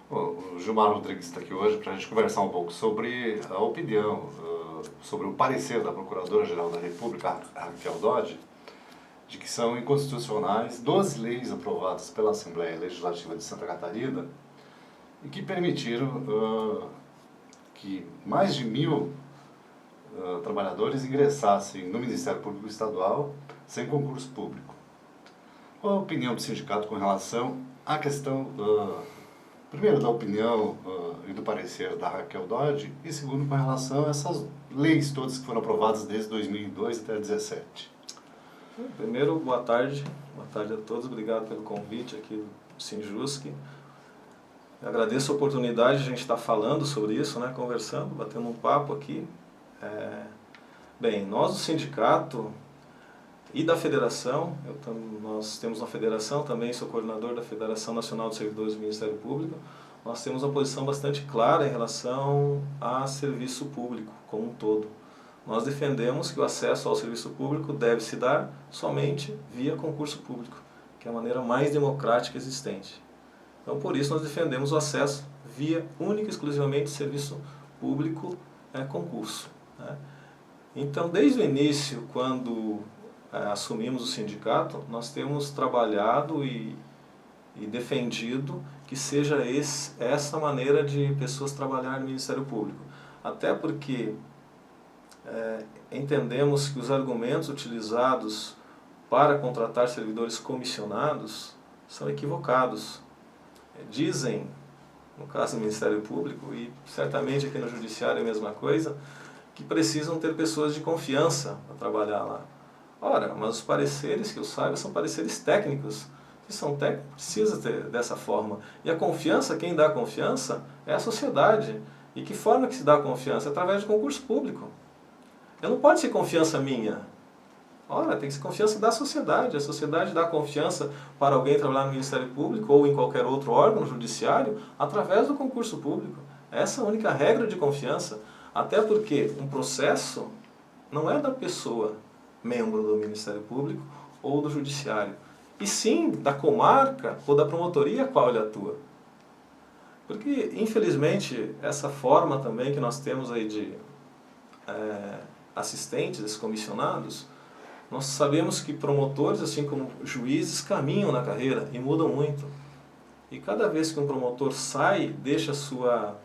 Bom, o Gilmar Rodrigues está aqui hoje para a gente conversar um pouco sobre a opinião, sobre o parecer da Procuradora-Geral da República, Raquel Dodge, de que são inconstitucionais 12 leis aprovadas pela Assembleia Legislativa de Santa Catarina e que permitiram que mais de 1.000 trabalhadores ingressassem no Ministério Público Estadual sem concurso público. Qual a opinião do sindicato com relação à questão, primeiro, da opinião e do parecer da Raquel Dodge, e segundo, com relação a essas leis todas que foram aprovadas desde 2002 até 2017? Primeiro, boa tarde a todos, obrigado pelo convite aqui do Sinjusc. Agradeço a oportunidade de a gente estar falando sobre isso, né, conversando, batendo um papo aqui. Bem, nós do sindicato e da federação, nós temos uma federação também, sou coordenador da Federação Nacional dos Servidores do Ministério Público, nós temos uma posição bastante clara em relação a serviço público como um todo. Nós defendemos que o acesso ao serviço público deve se dar somente via concurso público, que é a maneira mais democrática existente. Então, por isso, nós defendemos o acesso via única e exclusivamente serviço público, concurso, né? Então, desde o início, quando assumimos o sindicato, nós temos trabalhado e defendido que seja essa maneira de pessoas trabalharem no Ministério Público. Até porque entendemos que os argumentos utilizados para contratar servidores comissionados são equivocados. Dizem, no caso do Ministério Público, e certamente aqui no Judiciário é a mesma coisa, que precisam ter pessoas de confiança para trabalhar lá. Ora, mas os pareceres que eu saiba são pareceres técnicos. Se são técnicos, precisa ter dessa forma. E a confiança, quem dá confiança é a sociedade. E que forma que se dá a confiança? Através de concurso público. Não pode ser confiança minha. Ora, tem que ser confiança da sociedade. A sociedade dá confiança para alguém trabalhar no Ministério Público ou em qualquer outro órgão judiciário através do concurso público. Essa é a única regra de confiança. Até porque um processo não é da pessoa membro do Ministério Público ou do Judiciário, e sim da comarca ou da promotoria a qual ele atua. Porque, infelizmente, essa forma também que nós temos aí de assistentes, esses comissionados, nós sabemos que promotores, assim como juízes, caminham na carreira e mudam muito. E cada vez que um promotor sai, deixa sua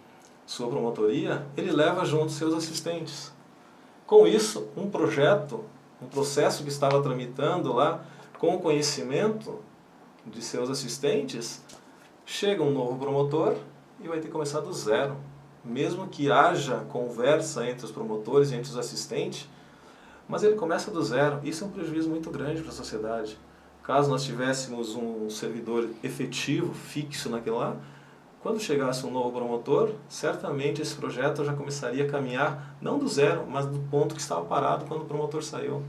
promotoria, ele leva junto seus assistentes. Com isso, um processo que estava tramitando lá, com o conhecimento de seus assistentes, chega um novo promotor e vai ter que começar do zero. Mesmo que haja conversa entre os promotores e entre os assistentes, mas ele começa do zero. Isso é um prejuízo muito grande para a sociedade. Caso nós tivéssemos um servidor efetivo, fixo naquilo lá, quando chegasse um novo promotor, certamente esse projeto já começaria a caminhar, não do zero, mas do ponto que estava parado quando o promotor saiu.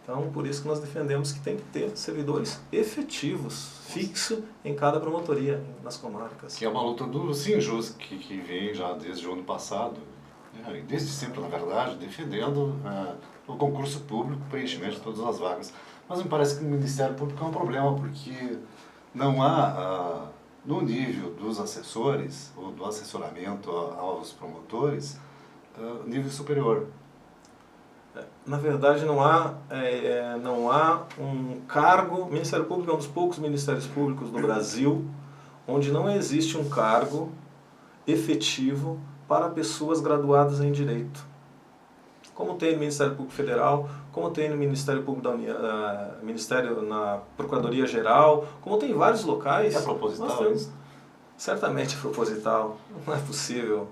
Então, por isso que nós defendemos que tem que ter servidores efetivos, fixos em cada promotoria, nas comarcas. Que é uma luta do Sinjusc, que vem já desde o ano passado, desde sempre, na verdade, defendendo o concurso público, o preenchimento de todas as vagas. Mas me parece que o Ministério Público é um problema, porque não há, no nível dos assessores, ou do assessoramento aos promotores, nível superior. Na verdade, não há um cargo. O Ministério Público é um dos poucos ministérios públicos do Brasil onde não existe um cargo efetivo para pessoas graduadas em Direito. Como tem no Ministério Público Federal, como tem no Ministério Público da União, na Procuradoria-Geral, como tem em vários locais. É proposital? Certamente é proposital, não é possível.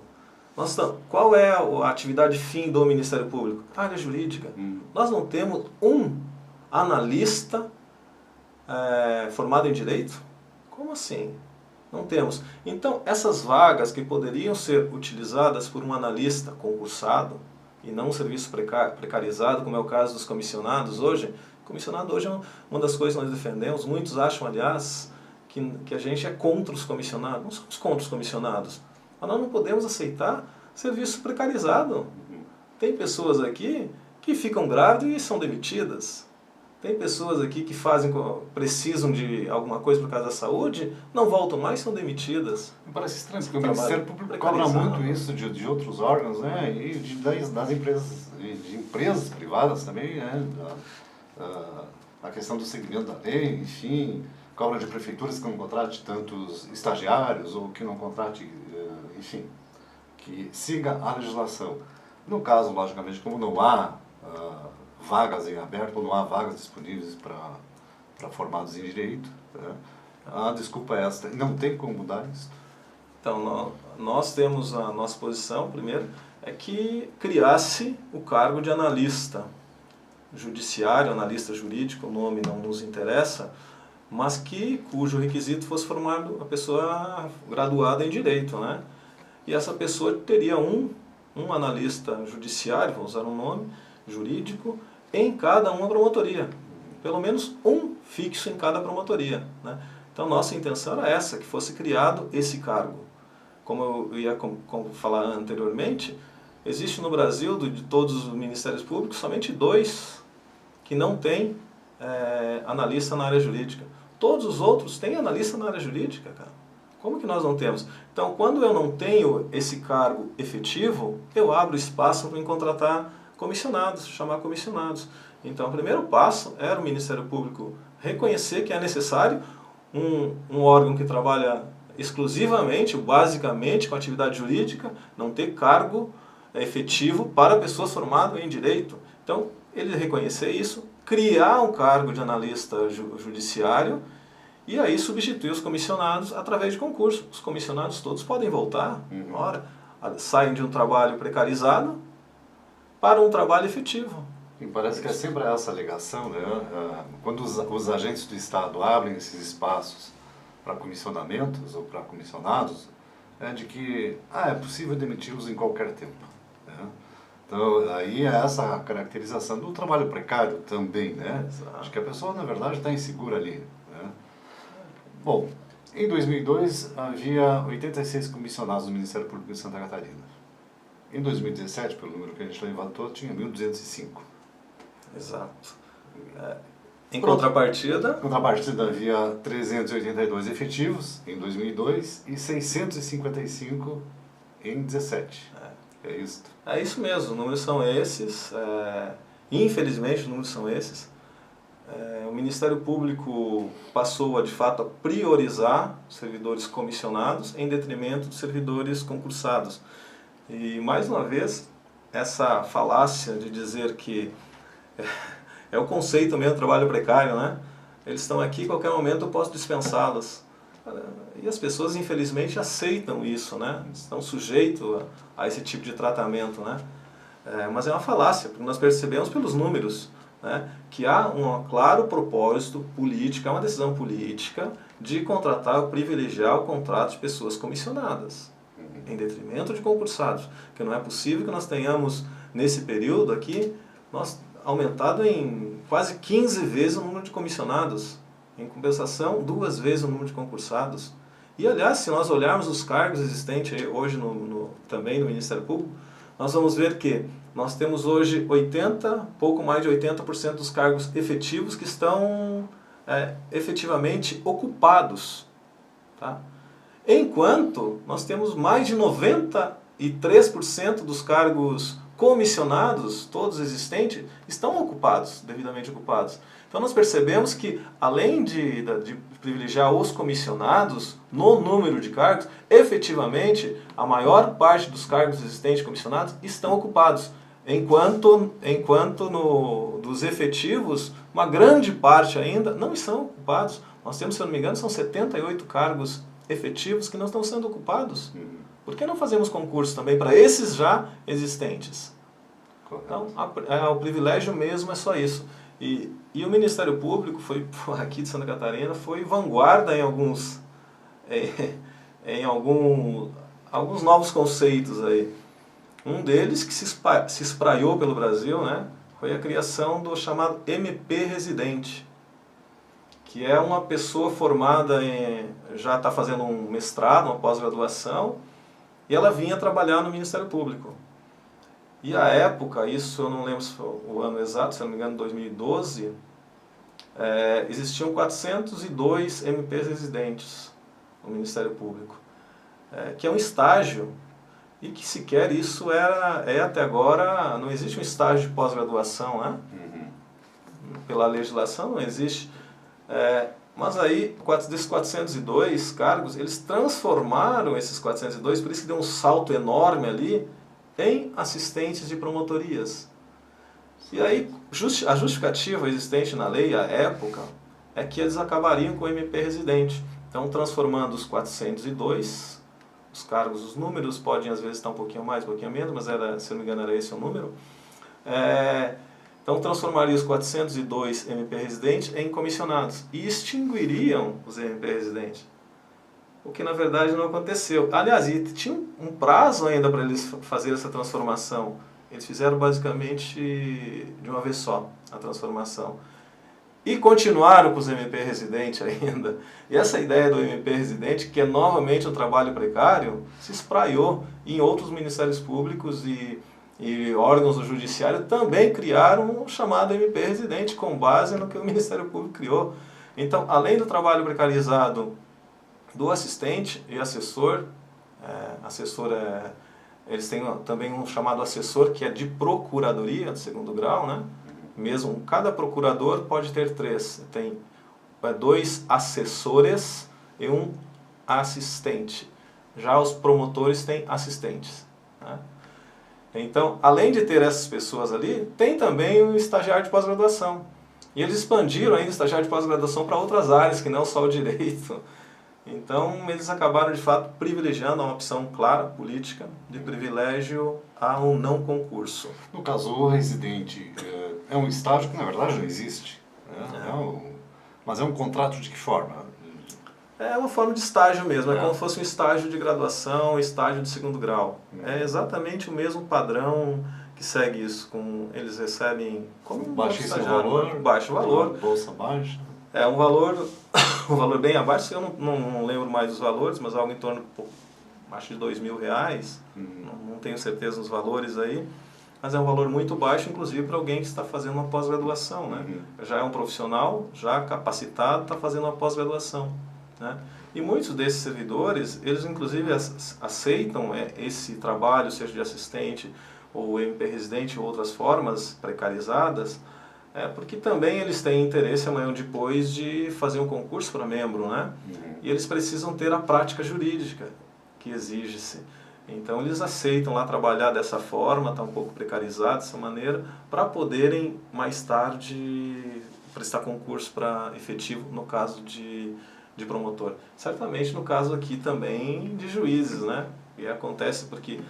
Qual é a atividade fim do Ministério Público? A área jurídica. Nós não temos um analista formado em Direito? Como assim? Não temos. Então, essas vagas que poderiam ser utilizadas por um analista concursado, e não um serviço precarizado, como é o caso dos comissionados hoje. Comissionado hoje é uma das coisas que nós defendemos. Muitos acham, aliás, que a gente é contra os comissionados. Não somos contra os comissionados. Mas nós não podemos aceitar serviço precarizado. Tem pessoas aqui que ficam grávidas e são demitidas. Tem pessoas aqui que precisam de alguma coisa por causa da saúde, não voltam mais, são demitidas. Me parece estranho, porque o Ministério Público cobra muito isso de outros órgãos, né? E das empresas, de empresas privadas também, né? A questão do segmento da lei, enfim, cobra de prefeituras que não contrate tantos estagiários ou que não contrate, enfim, que siga a legislação. No caso, logicamente, como não há vagas em aberto, ou não há vagas disponíveis para formados em direito, né? A desculpa é esta. Não tem como mudar isso? Então, nós temos a nossa posição, primeiro, é que criasse o cargo de analista judiciário, analista jurídico, o nome não nos interessa, mas cujo requisito fosse formado a pessoa graduada em direito, né? E essa pessoa teria um analista judiciário, vou usar um nome jurídico, em cada uma promotoria. Pelo menos um fixo em cada promotoria, né? Então, nossa intenção era essa, que fosse criado esse cargo. Como eu ia falar anteriormente, existe no Brasil, de todos os ministérios públicos, somente 2 que não têm analista na área jurídica. Todos os outros têm analista na área jurídica, cara. Como que nós não temos? Então, quando eu não tenho esse cargo efetivo, eu abro espaço para contratar comissionados, chamar comissionados. Então, o primeiro passo era o Ministério Público reconhecer que é necessário um órgão que trabalha exclusivamente, basicamente, com atividade jurídica, não ter cargo efetivo para pessoas formadas em direito. Então, ele reconhecer isso, criar um cargo de analista judiciário e aí substituir os comissionados através de concurso. Os comissionados todos podem voltar, saem de um trabalho precarizado para um trabalho efetivo. E parece que é sempre essa alegação, né? Quando os agentes do Estado abrem esses espaços para comissionamentos ou para comissionados, é de que é possível demiti-los em qualquer tempo, né? Então, aí é essa caracterização do trabalho precário também, né? Exato. Acho que a pessoa, na verdade, está insegura ali, né? Bom, em 2002 havia 86 comissionados do Ministério Público de Santa Catarina. Em 2017, pelo número que a gente levantou, tinha 1.205. Exato. Em contrapartida... Em contrapartida havia 382 efetivos em 2002 e 655 em 2017. É isso. É isso mesmo, os números são esses. Infelizmente, os números são esses. O Ministério Público passou, de fato, a priorizar os servidores comissionados em detrimento dos servidores concursados. E, mais uma vez, essa falácia de dizer que é o conceito mesmo do trabalho precário, né? Eles estão aqui, a qualquer momento eu posso dispensá-los. E as pessoas, infelizmente, aceitam isso, né? Estão sujeitos a esse tipo de tratamento, né? Mas é uma falácia, porque nós percebemos pelos números, né, que há um claro propósito político, uma decisão política de privilegiar o contrato de pessoas comissionadas, em detrimento de concursados. Porque não é possível que nós tenhamos, nesse período aqui, aumentado em quase 15 vezes o número de comissionados. Em compensação, 2 vezes o número de concursados. E, aliás, se nós olharmos os cargos existentes hoje também no Ministério Público, nós vamos ver que nós temos hoje pouco mais de 80% dos cargos efetivos que estão efetivamente ocupados. Tá? Enquanto nós temos mais de 93% dos cargos comissionados, todos existentes, estão ocupados, devidamente ocupados. Então nós percebemos que, além de privilegiar os comissionados no número de cargos, efetivamente a maior parte dos cargos existentes comissionados estão ocupados, enquanto dos efetivos, uma grande parte ainda não estão ocupados. Nós temos, se eu não me engano, são 78 cargos efetivos que não estão sendo ocupados. Por que não fazemos concurso também para esses já existentes? Então, o privilégio mesmo é só isso. E o Ministério Público, aqui de Santa Catarina, foi vanguarda em alguns novos conceitos aí. Um deles, que se espraiou pelo Brasil, né, foi a criação do chamado MP residente, que é uma pessoa formada já está fazendo um mestrado, uma pós-graduação, e ela vinha trabalhar no Ministério Público. E à época, isso eu não lembro o ano exato, se não me engano, 2012, existiam 402 MPs residentes no Ministério Público, que é um estágio, e que sequer isso até agora, não existe um estágio de pós-graduação, né? Pela legislação não existe. Mas aí, desses 402 cargos, eles transformaram esses 402, por isso que deu um salto enorme ali, em assistentes de promotorias. E aí, a justificativa existente na lei, à época, é que eles acabariam com o MP residente. Então, transformando os 402, os cargos, os números podem às vezes estar um pouquinho mais, um pouquinho menos, mas se não me engano era esse o número. Então, transformaria os 402 MP residentes em comissionados e extinguiriam os MP residentes. O que, na verdade, não aconteceu. Aliás, e tinha um prazo ainda para eles fazerem essa transformação. Eles fizeram, basicamente, de uma vez só, a transformação. E continuaram com os MP residentes ainda. E essa ideia do MP residente, que é novamente um trabalho precário, se espraiou em outros ministérios públicos e órgãos do judiciário também criaram um chamado MP residente com base no que o Ministério Público criou. Então, além do trabalho precarizado do assistente e assessor, eles têm também um chamado assessor que é de procuradoria, de segundo grau, né? Mesmo, cada procurador pode ter 3, tem 2 assessores e 1 assistente. Já os promotores têm assistentes, né? Então, além de ter essas pessoas ali, tem também o estagiário de pós-graduação. E eles expandiram ainda o estagiário de pós-graduação para outras áreas, que não só o direito. Então, eles acabaram, de fato, privilegiando uma opção clara, política, de privilégio a um não concurso. No caso, o residente é um estágio que, na verdade, não existe. Mas é um contrato de que forma? É uma forma de estágio mesmo, é como se fosse um estágio de graduação, estágio de segundo grau. É exatamente o mesmo padrão que segue isso. Eles recebem como baixíssimo valor, baixo valor. Bolsa baixa. É um valor bem abaixo, eu não lembro mais dos valores, mas algo em torno, acho de R$2.000, não tenho certeza dos valores aí, mas é um valor muito baixo, inclusive para alguém que está fazendo uma pós-graduação, né? Já é um profissional, já capacitado, está fazendo uma pós-graduação, né? E muitos desses servidores, eles inclusive aceitam esse trabalho, seja de assistente ou MP residente ou outras formas precarizadas, porque também eles têm interesse amanhã ou depois de fazer um concurso para membro, né? E eles precisam ter a prática jurídica que exige-se. Então eles aceitam lá trabalhar dessa forma, está um pouco precarizado dessa maneira, para poderem mais tarde prestar concurso para efetivo no caso de promotor. Certamente no caso aqui também de juízes, né? E acontece porque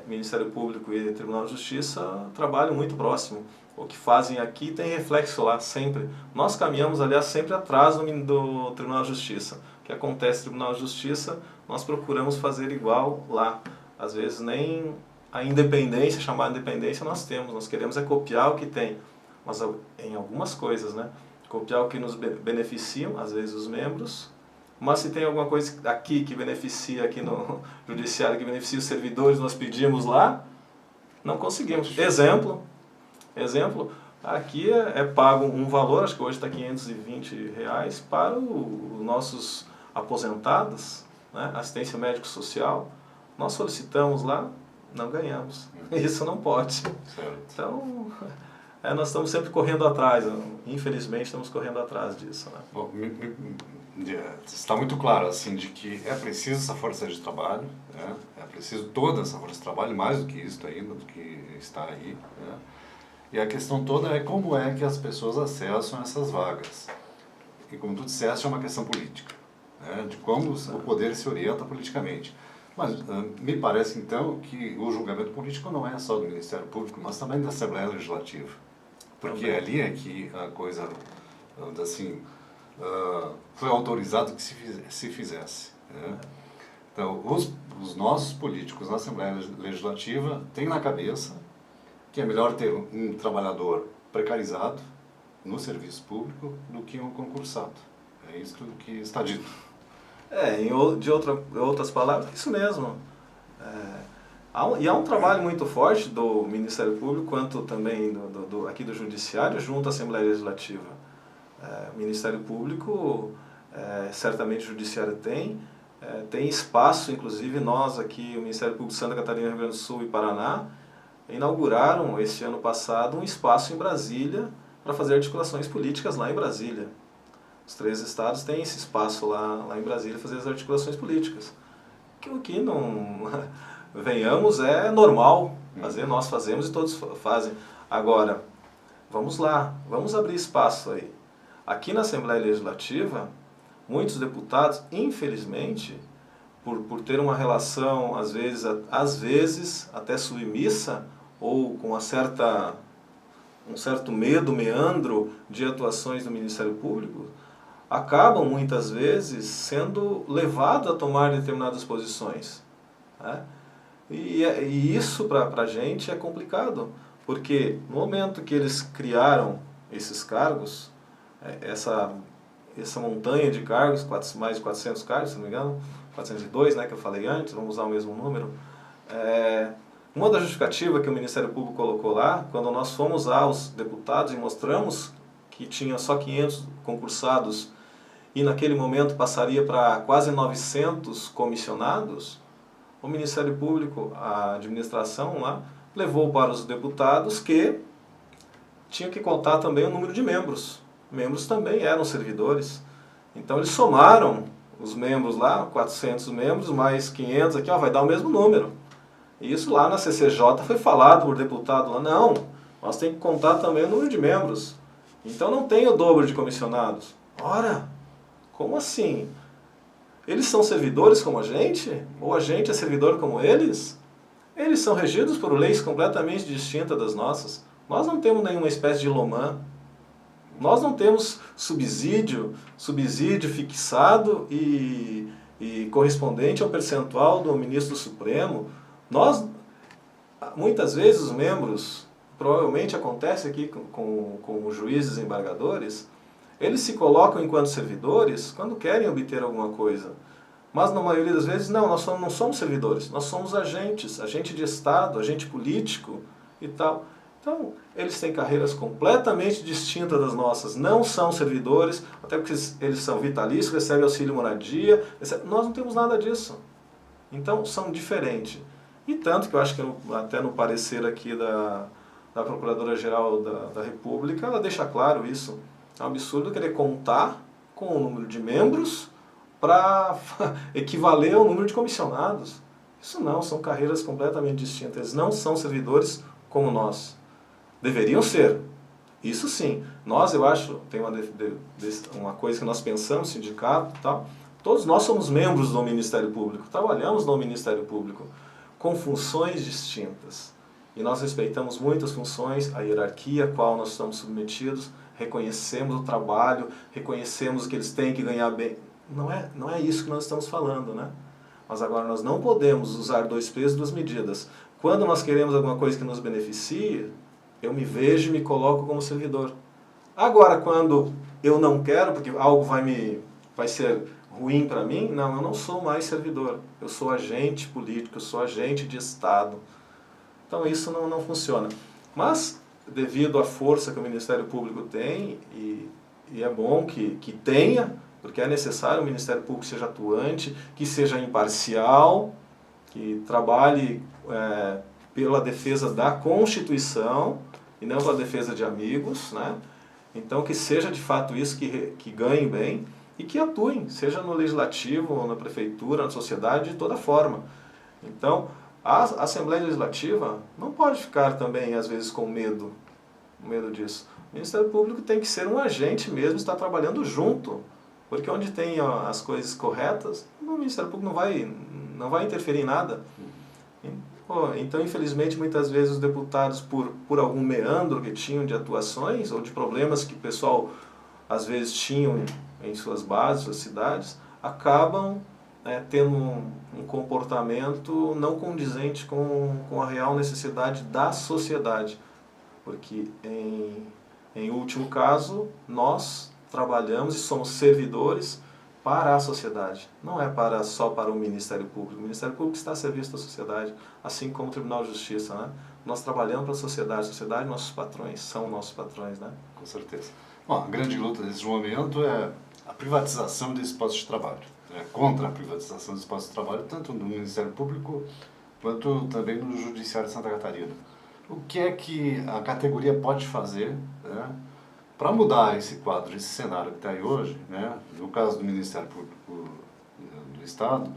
Ministério Público e Tribunal de Justiça trabalham muito próximo. O que fazem aqui tem reflexo lá sempre. Nós caminhamos, aliás, sempre atrás do Tribunal de Justiça. O que acontece no Tribunal de Justiça, nós procuramos fazer igual lá. Às vezes nem a independência, chamada independência, nós temos. Nós queremos copiar o que tem. Mas em algumas coisas, né? Copiar o que nos beneficiam, às vezes os membros. Mas se tem alguma coisa aqui que beneficia, aqui no Judiciário, que beneficia os servidores, nós pedimos lá, não conseguimos. Exemplo, aqui é pago um valor, acho que hoje está R$520 para os nossos aposentados, né, assistência médico-social. Nós solicitamos lá, não ganhamos. Isso não pode. Então, nós estamos sempre correndo atrás, infelizmente estamos correndo atrás disso, né? Bom, está muito claro assim, de que é preciso essa força de trabalho, né? É preciso toda essa força de trabalho, mais do que isso ainda, do que está aí, né? E a questão toda é como é que as pessoas acessam essas vagas. E como tu disseste, é uma questão política, né? De como o poder se orienta politicamente. Mas me parece então que o julgamento político não é só do Ministério Público, mas também da Assembleia Legislativa. Porque ali é que a coisa, assim, foi autorizado que se fizesse, né? Então, os nossos políticos na Assembleia Legislativa têm na cabeça que é melhor ter um trabalhador precarizado no serviço público do que um concursado. É isso que está dito. De outras palavras, isso mesmo. E há um trabalho muito forte do Ministério Público, quanto também aqui do Judiciário, junto à Assembleia Legislativa. O Ministério Público, certamente o Judiciário tem espaço, inclusive nós aqui, o Ministério Público de Santa Catarina, Rio Grande do Sul e Paraná, inauguraram este ano passado um espaço em Brasília para fazer articulações políticas lá em Brasília. Os 3 estados têm esse espaço lá em Brasília fazer as articulações políticas. Que o que não venhamos é normal fazer, nós fazemos e todos fazem. Agora, vamos lá, vamos abrir espaço aí. Aqui na Assembleia Legislativa, muitos deputados, infelizmente, por ter uma relação, às vezes até submissa, ou com um certo medo, meandro de atuações do Ministério Público, acabam muitas vezes sendo levados a tomar determinadas posições. Né? E isso para a gente é complicado, porque no momento que eles criaram esses cargos, essa montanha de cargos, mais de 400 cargos, se não me engano, 402, né, que eu falei antes, vamos usar o mesmo número. Uma das justificativas que o Ministério Público colocou lá, quando nós fomos aos deputados e mostramos que tinha só 500 concursados e naquele momento passaria para quase 900 comissionados, o Ministério Público, a administração lá, levou para os deputados que tinha que contar também o número de membros. Membros também eram servidores. Então eles somaram os membros lá, 400 membros, mais 500 aqui, vai dar o mesmo número. E isso lá na CCJ foi falado por deputado lá, não, nós temos que contar também o número de membros. Então não tem o dobro de comissionados. Ora, como assim? Eles são servidores como a gente? Ou a gente é servidor como eles? Eles são regidos por leis completamente distintas das nossas. Nós não temos nenhuma espécie de LOMAN. Nós não temos subsídio fixado e correspondente ao percentual do ministro do Supremo. Muitas vezes os membros, provavelmente acontece aqui com os juízes desembargadores, eles se colocam enquanto servidores quando querem obter alguma coisa. Mas na maioria das vezes nós não somos servidores, nós somos agentes, agente de Estado, agente político e tal. Então, eles têm carreiras completamente distintas das nossas, não são servidores, até porque eles são vitalícios, recebem auxílio moradia, nós não temos nada disso. Então, são diferentes. E tanto que eu acho que até no parecer aqui da Procuradora-Geral da República, ela deixa claro isso. É um absurdo querer contar com o número de membros para equivaler ao número de comissionados. Isso não, são carreiras completamente distintas. Eles não são servidores como nós. Deveriam ser. Isso sim. Nós, eu acho, tem uma coisa que nós pensamos, sindicato e tal, todos nós somos membros do Ministério Público, trabalhamos no Ministério Público, com funções distintas. E nós respeitamos muitas funções, a hierarquia a qual nós estamos submetidos, reconhecemos o trabalho, reconhecemos que eles têm que ganhar bem. Não é isso que nós estamos falando, né? Mas agora nós não podemos usar 2 pesos, 2 medidas. Quando nós queremos alguma coisa que nos beneficie, eu me vejo e me coloco como servidor. Agora, quando eu não quero, porque algo vai ser ruim para mim, não, eu não sou mais servidor. Eu sou agente político, eu sou agente de Estado. Então isso não funciona. Mas, devido à força que o Ministério Público tem, e é bom que tenha, porque é necessário o Ministério Público seja atuante, que seja imparcial, que trabalhe pela defesa da Constituição e não pela defesa de amigos, né? Então que seja de fato isso, que ganhem bem e que atuem, seja no Legislativo, ou na Prefeitura, na sociedade, de toda forma. Então, a Assembleia Legislativa não pode ficar também, às vezes, com medo disso. O Ministério Público tem que ser um agente mesmo, estar trabalhando junto, porque onde tem as coisas corretas, o Ministério Público não vai interferir em nada. Então, infelizmente, muitas vezes os deputados, por algum meandro que tinham de atuações, ou de problemas que o pessoal, às vezes, tinham em suas bases, suas cidades, acabam tendo um comportamento não condizente com a real necessidade da sociedade. Porque, em último caso, nós trabalhamos e somos servidores para a sociedade. Não é só para o Ministério Público. O Ministério Público está a serviço da sociedade, assim como o Tribunal de Justiça, né? Nós trabalhamos para a sociedade, nossos patrões, são nossos patrões, né? Com certeza. Bom, a grande luta nesse momento é a privatização desses postos de trabalho. Contra a privatização dos postos de trabalho, tanto no Ministério Público quanto também no Judiciário de Santa Catarina. O que é que a categoria pode fazer, né, para mudar esse quadro, esse cenário que está aí hoje, né? No caso do Ministério Público do Estado,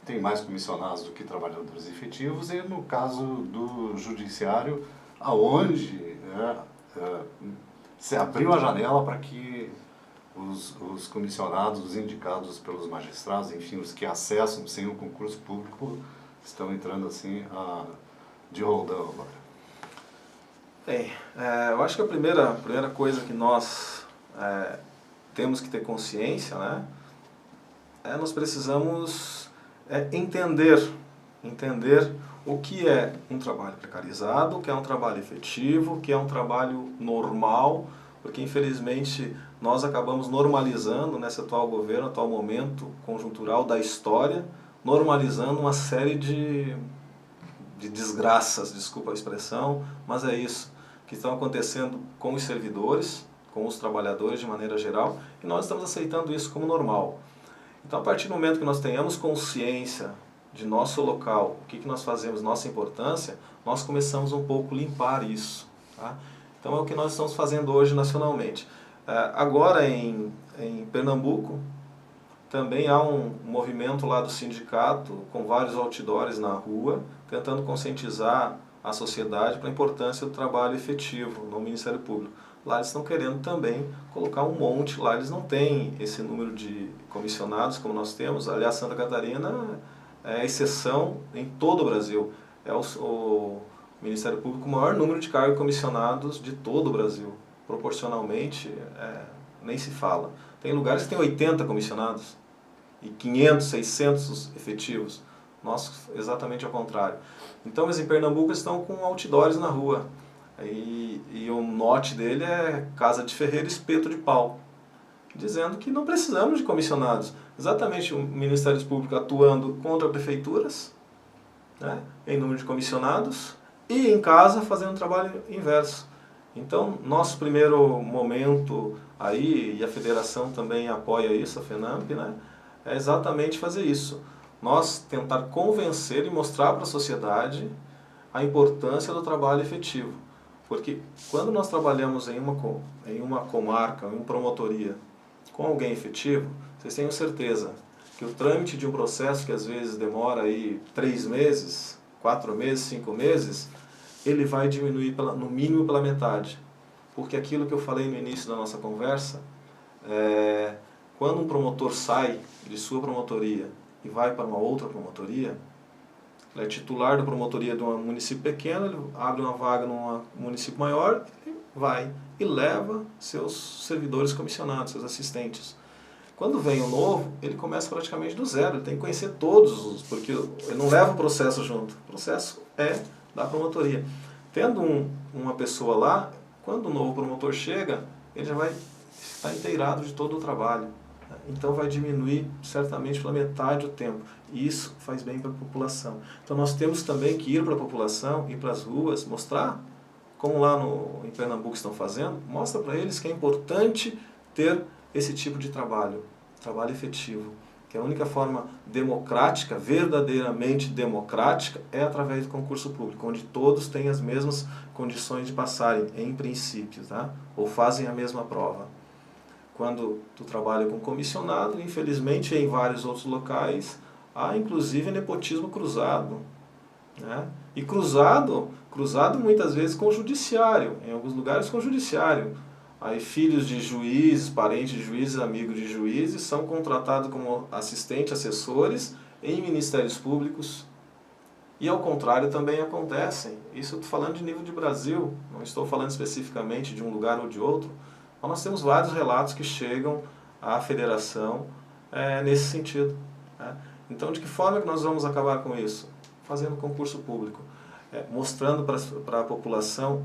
tem mais comissionados do que trabalhadores efetivos, e no caso do Judiciário, aonde, né, se abriu a janela para que os comissionados, os indicados pelos magistrados, enfim, os que acessam sem o concurso público, estão entrando assim de roldão agora. Bem, eu acho que a primeira coisa que nós temos que ter consciência, né, nós precisamos entender o que é um trabalho precarizado, o que é um trabalho efetivo, o que é um trabalho normal, porque infelizmente nós acabamos normalizando nesse atual governo, atual momento conjuntural da história, normalizando uma série de desgraças, desculpa a expressão, mas é isso, que estão acontecendo com os servidores, com os trabalhadores de maneira geral, e nós estamos aceitando isso como normal. Então, a partir do momento que nós tenhamos consciência de nosso local, o que nós fazemos, nossa importância, nós começamos um pouco a limpar isso. Tá? Então, é o que nós estamos fazendo hoje nacionalmente. Agora, em Pernambuco, também há um movimento lá do sindicato, com vários outdoors na rua, tentando conscientizar a sociedade para a importância do trabalho efetivo no Ministério Público. Lá eles estão querendo também colocar um monte, lá eles não têm esse número de comissionados como nós temos. Aliás, Santa Catarina é a exceção em todo o Brasil. É o Ministério Público com o maior número de cargos comissionados de todo o Brasil. Proporcionalmente, nem se fala. Tem lugares que tem 80 comissionados e 500, 600 efetivos. Nós, exatamente ao contrário. Então, eles em Pernambuco estão com outdoors na rua. E o mote dele é Casa de Ferreiro, Espeto de Pau, dizendo que não precisamos de comissionados. Exatamente o Ministério Público atuando contra prefeituras, né, em número de comissionados, e em casa fazendo um trabalho inverso. Então, nosso primeiro momento aí, e a federação também apoia isso, a FENAMP, né, é exatamente fazer isso. Nós tentar convencer e mostrar para a sociedade a importância do trabalho efetivo. Porque quando nós trabalhamos em uma comarca, em uma promotoria, com alguém efetivo, vocês tenham certeza que o trâmite de um processo que às vezes demora aí 3 meses, 4 meses, 5 meses, ele vai diminuir no mínimo pela metade. Porque aquilo que eu falei no início da nossa conversa, quando um promotor sai de sua promotoria e vai para uma outra promotoria, ele é titular da promotoria de um município pequeno, ele abre uma vaga num município maior, ele vai e leva seus servidores comissionados, seus assistentes. Quando vem o novo, ele começa praticamente do zero, ele tem que conhecer todos, porque ele não leva o processo junto, o processo é da promotoria. Tendo uma pessoa lá, quando o novo promotor chega, ele já vai estar inteirado de todo o trabalho. Então vai diminuir certamente pela metade o tempo. E isso faz bem para a população. Então nós temos também que ir para a população, ir para as ruas, mostrar, como lá em Pernambuco estão fazendo, mostra para eles que é importante ter esse tipo de trabalho efetivo. Que a única forma democrática, verdadeiramente democrática, é através do concurso público, onde todos têm as mesmas condições de passarem, em princípio, tá? Ou fazem a mesma prova. Quando tu trabalha com comissionado, infelizmente em vários outros locais, há inclusive nepotismo cruzado. Né? E cruzado muitas vezes com o judiciário, em alguns lugares com o judiciário. Aí filhos de juízes, parentes de juízes, amigos de juízes, são contratados como assistentes, assessores em ministérios públicos. E ao contrário também acontecem. Isso eu estou falando de nível de Brasil, não estou falando especificamente de um lugar ou de outro. Mas nós temos vários relatos que chegam à federação nesse sentido. Né? Então, de que forma que nós vamos acabar com isso? Fazendo concurso público, mostrando para a população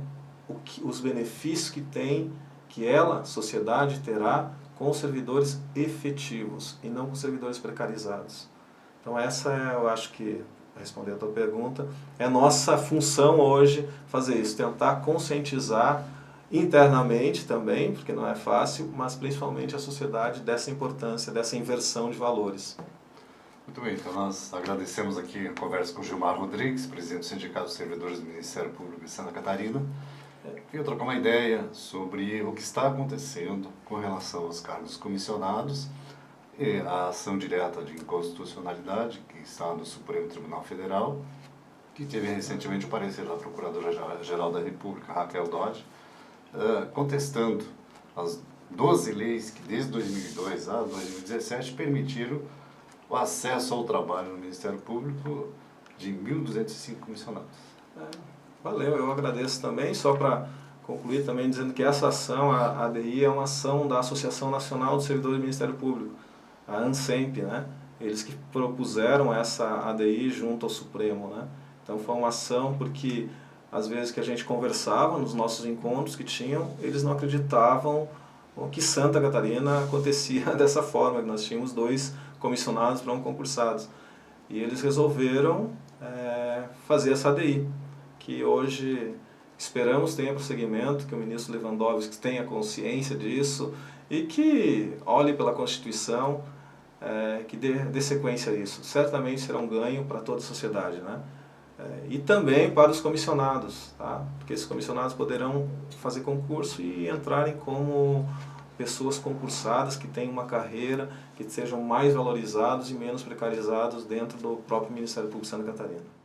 os benefícios que tem, que ela, sociedade, terá com os servidores efetivos e não com os servidores precarizados. Então, essa eu acho que, respondendo a tua pergunta, é nossa função hoje fazer isso, tentar conscientizar internamente também, porque não é fácil, mas principalmente a sociedade dessa importância, dessa inversão de valores. Muito bem, então nós agradecemos aqui a conversa com o Gilmar Rodrigues, presidente do Sindicato dos Servidores do Ministério Público de Santa Catarina. Queria trocar uma ideia sobre o que está acontecendo com relação aos cargos comissionados e a ação direta de inconstitucionalidade que está no Supremo Tribunal Federal, que teve recentemente o parecer da Procuradora-Geral da República, Raquel Dodge, contestando as 12 leis que desde 2002 a 2017 permitiram o acesso ao trabalho no Ministério Público de 1.205 comissionados. Valeu, eu agradeço também, só para concluir também dizendo que essa ação, a ADI, é uma ação da Associação Nacional dos Servidores do Ministério Público, a ANSEMP, né? Eles que propuseram essa ADI junto ao Supremo, né? Então foi uma ação porque às vezes que a gente conversava nos nossos encontros que tinham, eles não acreditavam que Santa Catarina acontecia dessa forma, que nós tínhamos 2 comissionados para um concursado. E eles resolveram fazer essa ADI, que hoje esperamos tenha prosseguimento, que o ministro Lewandowski tenha consciência disso e que olhe pela Constituição, que dê sequência a isso. Certamente será um ganho para toda a sociedade, né? E também para os comissionados, tá? Porque esses comissionados poderão fazer concurso e entrarem como pessoas concursadas que tenham uma carreira, que sejam mais valorizados e menos precarizados dentro do próprio Ministério Público de Santa Catarina.